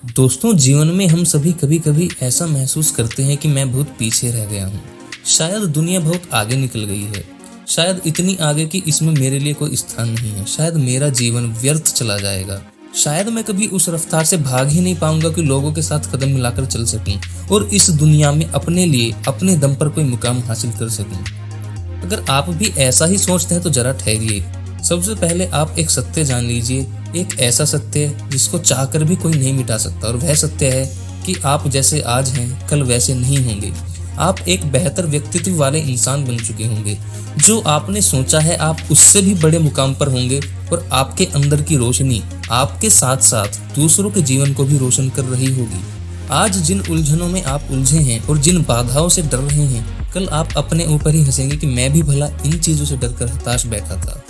दोस्तों, जीवन में हम सभी कभी कभी ऐसा महसूस करते हैं कि मैं बहुत पीछे रह गया हूँ। शायद दुनिया बहुत आगे निकल गई है, शायद इतनी आगे कि इसमें मेरे लिए कोई स्थान नहीं है। शायद मेरा जीवन व्यर्थ चला जाएगा। शायद मैं कभी उस रफ्तार से भाग ही नहीं पाऊंगा कि लोगों के साथ कदम मिलाकर चल सकूं और इस दुनिया में अपने लिए अपने दम पर कोई मुकाम हासिल कर सकूं। अगर आप भी ऐसा ही सोचते हैं तो जरा ठहरिए। सबसे पहले आप एक सत्य जान लीजिए, एक ऐसा सत्य जिसको चाहकर भी कोई नहीं मिटा सकता, और वह सत्य है कि आप जैसे आज हैं कल वैसे नहीं होंगे। आप एक बेहतर व्यक्तित्व वाले इंसान बन चुके होंगे। जो आपने सोचा है आप उससे भी बड़े मुकाम पर होंगे, और आपके अंदर की रोशनी आपके साथ साथ दूसरों के जीवन को भी रोशन कर रही होगी। आज जिन उलझनों में आप उलझे हैं और जिन बाधाओं से डर रहे हैं, कल आप अपने ऊपर ही हंसेंगे कि मैं भी भला इन चीजों से डरकर हताश बैठा था।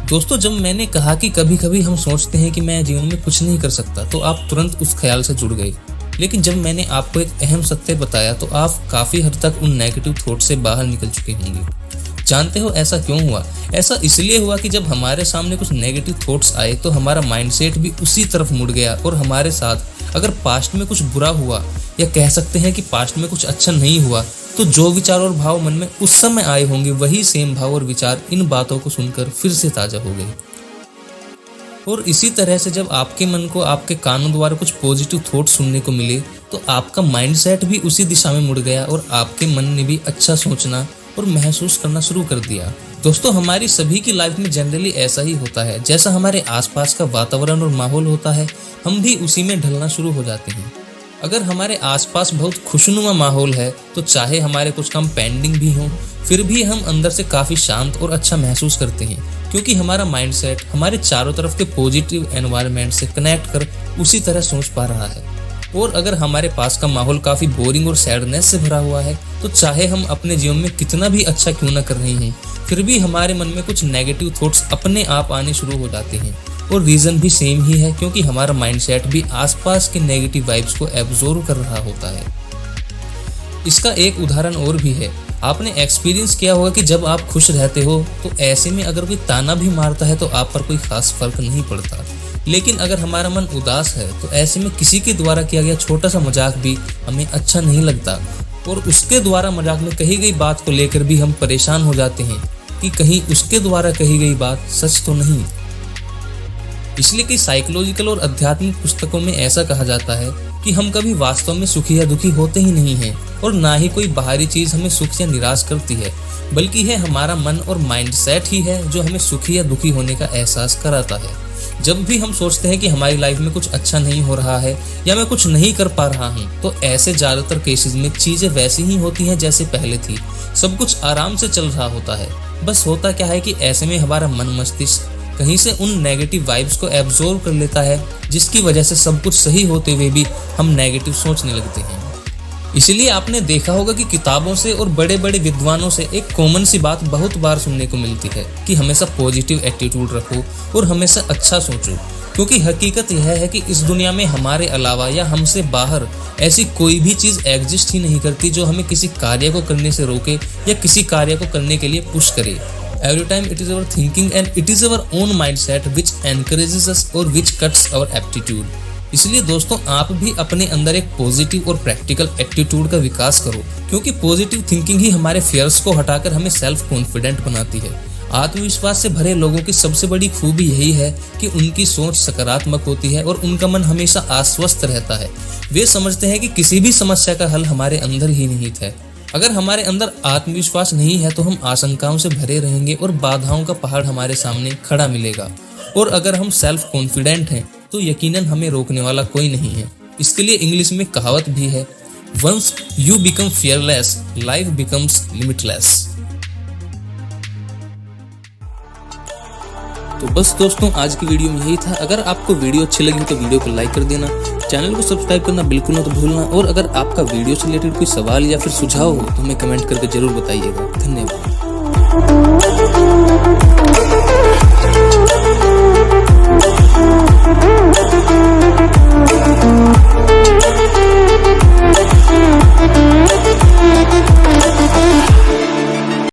दोस्तों, जब मैंने कहा कि कभी कभी हम सोचते हैं कि मैं जीवन में कुछ नहीं कर सकता, तो आप तुरंत उस ख्याल से जुड़ गए। लेकिन जब मैंने आपको एक अहम सत्य बताया तो आप काफी हद तक उन नेगेटिव थॉट से बाहर निकल चुके होंगे। जानते हो ऐसा क्यों हुआ? ऐसा इसलिए हुआ कि जब हमारे सामने कुछ नेगेटिव थॉट्स आए तो हमारा माइंडसेट भी उसी तरफ मुड़ गया, और हमारे साथ अगर पास्ट में कुछ बुरा हुआ, या कह सकते हैं कि पास्ट में कुछ अच्छा नहीं हुआ, तो जो विचार और भाव मन में उस समय आए होंगे वही सेम भाव और विचार इन बातों को सुनकर फिर से ताजा हो गए। और इसी तरह से जब आपके मन को आपके कानों द्वारा कुछ पॉजिटिव थॉट सुनने को मिले तो आपका माइंडसेट भी उसी दिशा में मुड़ गया, और आपके मन ने भी अच्छा सोचना और महसूस करना शुरू कर दिया। दोस्तों, हमारी सभी की लाइफ में जनरली ऐसा ही होता है। जैसा हमारे आसपास का वातावरण और माहौल होता है, हम भी उसी में ढलना शुरू हो जाते हैं। अगर हमारे आसपास बहुत खुशनुमा माहौल है तो चाहे हमारे कुछ काम पेंडिंग भी हों, फिर भी हम अंदर से काफ़ी शांत और अच्छा महसूस करते हैं, क्योंकि हमारा माइंडसेट हमारे चारों तरफ के पॉजिटिव एनवायरनमेंट से कनेक्ट कर उसी तरह सोच पा रहा है। और अगर हमारे पास का माहौल काफ़ी बोरिंग और सैडनेस से भरा हुआ है, तो चाहे हम अपने जीवन में कितना भी अच्छा क्यों ना कर रहे हैं, फिर भी हमारे मन में कुछ नेगेटिव थॉट्स अपने आप आने शुरू हो जाते हैं। और रीज़न भी सेम ही है, क्योंकि हमारा माइंडसेट भी आसपास के नेगेटिव वाइब्स को एब्जॉर्ब कर रहा होता है। इसका एक उदाहरण और भी है। आपने एक्सपीरियंस किया होगा कि जब आप खुश रहते हो तो ऐसे में अगर कोई ताना भी मारता है तो आप पर कोई खास फर्क नहीं पड़ता। लेकिन अगर हमारा मन उदास है तो ऐसे में किसी के द्वारा किया गया छोटा सा मजाक भी हमें अच्छा नहीं लगता, और उसके द्वारा मजाक में कही गई बात को लेकर भी हम परेशान हो जाते हैं कि कहीं उसके द्वारा कही गई बात सच तो नहीं। इसलिए कि साइकोलॉजिकल और आध्यात्मिक पुस्तकों में ऐसा कहा जाता है कि हम कभी वास्तव में सुखी या दुखी होते ही नहीं हैं, और ना ही कोई बाहरी चीज हमें सुख या निराश करती है, बल्कि है हमारा मन और माइंडसेट ही है जो हमें सुखी या दुखी होने का एहसास कराता है। जब भी हम सोचते हैं कि हमारी लाइफ में कुछ अच्छा नहीं हो रहा है या मैं कुछ नहीं कर पा रहा हूँ, तो ऐसे ज्यादातर केसेस में चीजें वैसी ही होती हैं जैसे पहले थी। सब कुछ आराम से चल रहा होता है। बस होता क्या है कि ऐसे में हमारा मन मस्तिष्क कहीं से उन नेगेटिव वाइब्स को एब्जॉर्ब कर लेता है, जिसकी वजह से सब कुछ सही होते हुए भी हम नेगेटिव सोचने लगते हैं। इसलिए आपने देखा होगा कि किताबों से और बड़े बड़े विद्वानों से एक कॉमन सी बात बहुत बार सुनने को मिलती है कि हमेशा पॉजिटिव एटीट्यूड रखो और हमेशा अच्छा सोचो, क्योंकि हकीकत यह है कि इस दुनिया में हमारे अलावा या हमसे बाहर ऐसी कोई भी चीज़ एग्जिस्ट ही नहीं करती जो हमें किसी कार्य को करने से रोके या किसी कार्य को करने के लिए पुश करे। Every time it is our thinking and it is our own mindset which encourages us or which cuts our aptitude। इसलिए दोस्तों, आप भी अपने अंदर एक पॉजिटिव और प्रैक्टिकल एटीट्यूड का विकास करो, क्योंकि पॉजिटिव थिंकिंग ही हमारे फियर्स को हटाकर हमें सेल्फ कॉन्फिडेंट बनाती है। आत्मविश्वास से भरे लोगों की सबसे बड़ी खूबी यही है कि उनकी सोच सकारात्मक होती है और उनका मन हमेशा आश्वस्त रहता है। वे समझते हैं कि किसी भी समस्या का हल हमारे अंदर ही निहित है। अगर हमारे अंदर आत्मविश्वास नहीं है तो हम आशंकाओं से भरे रहेंगे और बाधाओं का पहाड़ हमारे सामने खड़ा मिलेगा। और अगर हम सेल्फ कॉन्फिडेंट हैं तो यकीनन हमें रोकने वाला कोई नहीं है। इसके लिए इंग्लिश में कहावत भी है, once you become fearless life becomes limitless. तो बस दोस्तों, आज की वीडियो में यही था। अगर आपको वीडियो अच्छी लगी तो वीडियो को लाइक कर देना, चैनल को सब्सक्राइब करना बिल्कुल मत भूलना, और अगर आपका वीडियो से रिलेटेड कोई सवाल या फिर सुझाव हो तो हमें कमेंट करके जरूर बताइएगा। धन्यवाद।